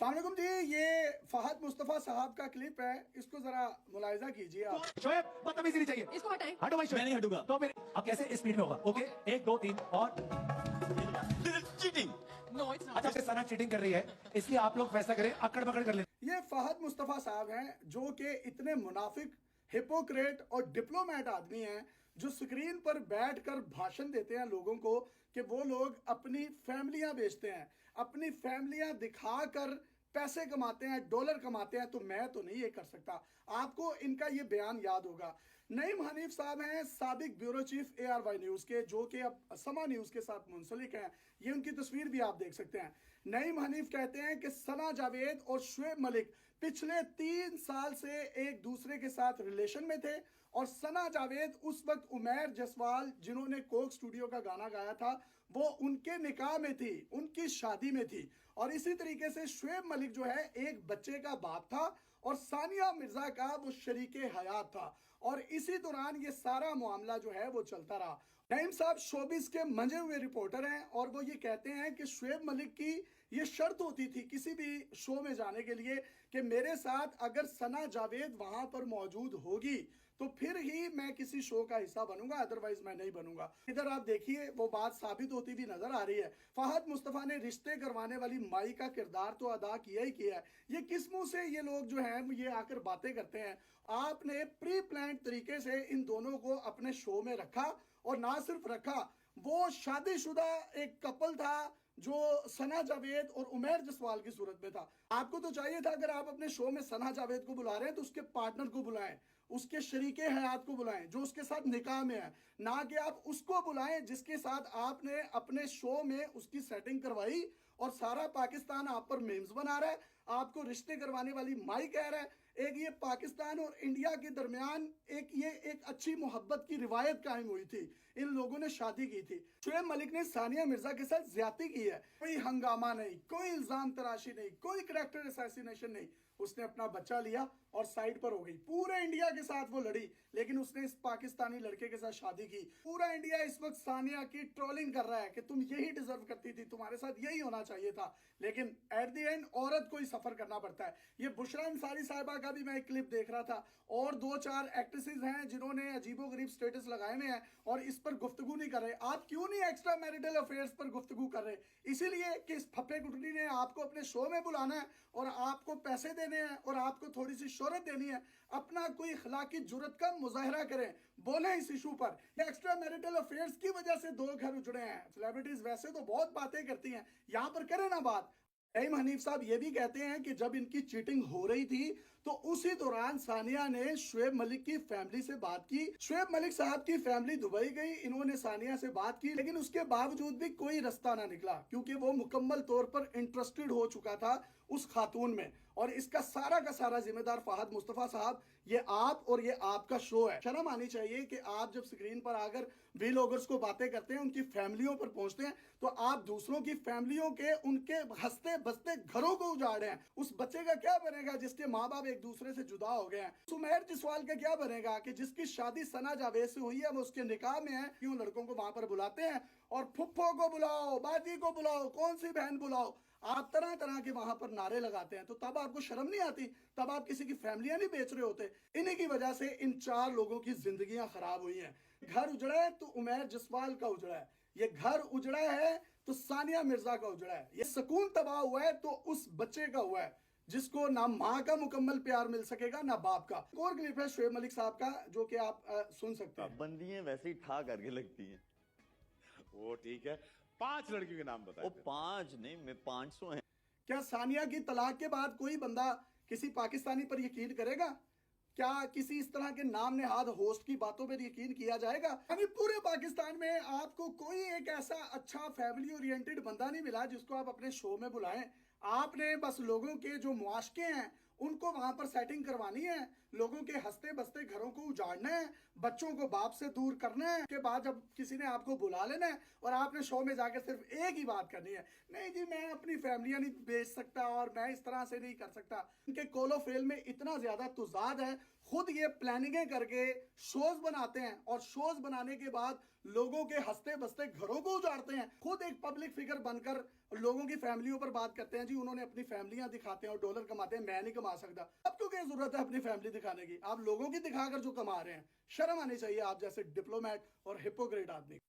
अस्सलाम वालेकुम जी, ये फहद मुस्तफा साहब का क्लिप है, इसको जरा मुलाहिजा कीजिए आप। शोएब बदतमीजी नहीं चाहिए, इसको हटाएं। हटो भाई, मैं नहीं हटूंगा। तो फिर अब कैसे स्पीड में होगा? ओके, 1 2 3 और चीटिंग। नो इट्स अच्छा, सना चीटिंग कर रही है, इसलिए आप लोग फैसला करें, अकड़ पकड़ कर ले। ये फहद मुस्तफा साहब हैं जो कि इतने मुनाफिक, हिपोक्रेट और डिप्लोमेट आदमी हैं जो स्क्रीन पर बैठकर भाषण देते हैं लोगों को कि वो लोग अपनी फैमिलियां बेचते हैं, अपनी फैमिलियां दिखाकर पैसे कमाते हैं, डॉलर कमाते हैं। तो मैं तो नहीं ये कर सकता। आपको इनका ये बयान याद होगा। नईम हनीफ साहब हैं साबिक ब्यूरो चीफ ARY न्यूज़ के, जो कि अब समा न्यूज़ के साथ मुंसलिक हैं। ये उनकी तस्वीर भी आप देख सकते हैं। नईम हनीफ कहते हैं कि सना जावेद और शुएब मलिक पिछले 3 साल से एक दूसरे के साथ रिलेशन में थे और सना जावेद उस वक्त उमैर जसवाल जिन्होंने कोक स्टूडियो का गाना गाया था वो उनके निकाह में थी, उनकी शादी में थी। और इसी तरीके से शुएब मलिक जो है एक बच्चे का बाप था और सानिया मिर्जा का वो शरीके हयात था। और इसी दौरान ये सारा मामला जो है वो चलता रहा। नईम साहब शोबिस के मंजे हुए रिपोर्टर हैं और वो ये कहते हैं कि शुएब मलिक की ये शर्त होती थी किसी भी शो में जाने के लिए कि मेरे साथ अगर सना जावेद वहां पर मौजूद होगी तो फिर ही मैं किसी शो का हिस्सा बनूंगा, अदरवाइज मैं नहीं बनूंगा। इधर आप देखिए वो बात साबित होती भी नजर आ रही है। फहद मुस्तफा ने रिश्ते करवाने वाली माई का किरदार तो अदा किया ही किया है। ये किस मुंह से ये लोग जो हैं ये आकर बातें करते हैं। आपने प्री प्लान तरीके से इन दोनों को अपने शो में रखा और ना सिर्फ रखा, वो शादीशुदा एक कपल था जो सना जावेद और उमैर जसवाल की सूरत में था। आपको तो चाहिए था अगर आप अपने शो में सना जावेद को बुला रहे हैं तो उसके पार्टनर को बुलाएं, उसके शरीके हयात को बुलाएं जो उसके साथ निकाह में है, ना कि आप उसको बुलाएं जिसके साथ आपने अपने शो में उसकी सेटिंग करवाई और सारा पाकिस्तान आप पर मेम्स बना रहा है। आपको रिश्ते करवाने वाली माई कह रहा है। एक ये पाकिस्तान और इंडिया के दरमियान एक अच्छी मोहब्बत की रिवायत कायम हुई थी, इन लोगों ने शादी की थी। शुएब मलिक ने सानिया मिर्जा के साथ ज्यादती की है। कोई हंगामा नहीं, कोई इल्जाम तराशी नहीं, कोई करैक्टर असैसिनेशन नहीं। उसने अपना बच्चा लिया और साइड पर हो गई। पूरे इंडिया के साथ वो लड़ी लेकिन उसने इस पाकिस्तानी लड़के के साथ शादी की। पूरा इंडिया इस वक्त सानिया की ट्रोलिंग कर रहा है कि तुम यही डिजर्व करती थी, तुम्हारे साथ यही होना चाहिए था। लेकिन एट द एंड औरत को ही सफर करना पड़ता है। ये बुशरा अंसारी साहिबा का भी मैं एक क्लिप देख रहा था और 2-4 एक्ट्रेसेस हैं जिन्होंने अजीबोगरीब स्टेटस लगाए हुए हैं और इस पर गुफ्तगू नहीं कर रहे। आप क्यों नहीं एक्स्ट्रा मैरिटल अफेयर्स पर गुफ्तगू कर रहे? इसीलिए कि इस फप्पे कुटनी ने आपको अपने शो में बुलाना है और आपको पैसे देने हैं और आपको थोड़ी सी शोहरत देनी है। अपना कोई इखलाकी जुर्रत का मुजाहरा करें, बोले इस इशू पर। एक्स्ट्रा मैरिटल अफेयर्स की वजह से 2 घर उजड़े हैं। सेलिब्रिटीज वैसे तो बहुत बातें करती हैं, यहां पर करें ना बात। नईम हनीफ साहब ये भी कहते हैं कि जब इनकी चीटिंग हो रही थी तो उसी दौरान सानिया ने शुएब मलिक की फैमिली से बात की। शुएब मलिक साहब की फैमिली दुबई गई, इन्होंने सानिया से बात की लेकिन उसके बावजूद भी कोई रास्ता ना निकला क्योंकि वो मुकम्मल तौर पर इंटरेस्टेड हो चुका था उस खातून में। और इसका सारा का सारा जिम्मेदार फहद मुस्तफा साहब, ये आप और ये आपका शो है। शर्म आनी चाहिए कि आप जब स्क्रीन पर आकर व्लॉगर्स को बातें करते हैं, उनकी फैमिलियों पर पहुंचते हैं तो आप दूसरों की फैमिलियों के, उनके हंसते बसते घरों को उजाड़ हैं। उस बच्चे का क्या बनेगा जिसके माँ बाप एक दूसरे से जुदा हो गए हैं? उमैर जसवाल का क्या बनेगा कि जिसकी शादी सना जावेद से हुई है, वो उसके निकाह में है? क्यों लड़कों को वहां पर बुलाते हैं और फुफ्फो को बुलाओ, बाजी को बुलाओ, कौन सी बहन बुलाओ, आप तरह तरह के वहां पर नारे लगाते हैं। तो तब आपको शर्म नहीं आती? तब आप किसी की फैमिलियां नहीं बेच रहे होते? इन्हीं की वजह से इन 4 लोगों की जिंदगियां खराब हुई हैं। घर उजड़ा है तो उमैर जसवाल का उजड़ा है, ये घर उजड़ा है तो सानिया मिर्जा का उजड़ा है, ये सुकून तबाह हुआ है तो उस बच्चे का हुआ है जिसको ना माँ का मुकम्मल प्यार मिल सकेगा ना बाप का। एक और क्लिप है शुएब मलिक साहब का जो कि आप सुन सकते हैं। बंदियां वैसे ही ठा करके लगती हैं। वो ठीक है, 5 लड़कियों के नाम वो बताओ। 5 नहीं, मैं 500 हैं। क्या सानिया की तलाक के बाद कोई बंदा किसी पाकिस्तानी पर यकीन करेगा? क्या किसी इस तरह के नाम नेहाद होस्ट की बातों पर यकीन किया जाएगा? अभी पूरे पाकिस्तान में आपको कोई एक ऐसा अच्छा फैमिली ओरिएंटेड बंदा नहीं मिला जिसको आप अपने शो में बुलाएं। आपने बस लोगों के जो मुआशके हैं उनको वहां पर सेटिंग करवानी है, लोगों के हंसते बसते घरों को उजाड़ना है, बच्चों को बाप से दूर करना है। के बाद जब किसी ने आपको बुला लेना है और आपने शो में जाकर सिर्फ एक ही बात करनी है, नहीं जी मैं अपनी फैमिलियां नहीं बेच सकता और मैं इस तरह से नहीं कर सकता। इनके कोलोफेल में इतना ज्यादा तुजाद है, खुद ये प्लानिंगें करके शोज बनाते हैं और शोज बनाने के बाद लोगों के हंसते बसते घरों को उजाड़ते हैं। खुद एक पब्लिक फिगर बनकर लोगों की फैमिलियों पर बात करते हैं, जी उन्होंने अपनी फैमिलियां दिखाते हैं और डॉलर कमाते हैं, मैं नहीं कमा सकता। अब क्यों क्या जरूरत है अपनी फैमिली दिखाने की? आप लोगों की दिखाकर जो कमा रहे हैं, शर्म आनी चाहिए आप जैसे डिप्लोमेट और हिपोक्रेट आदमी।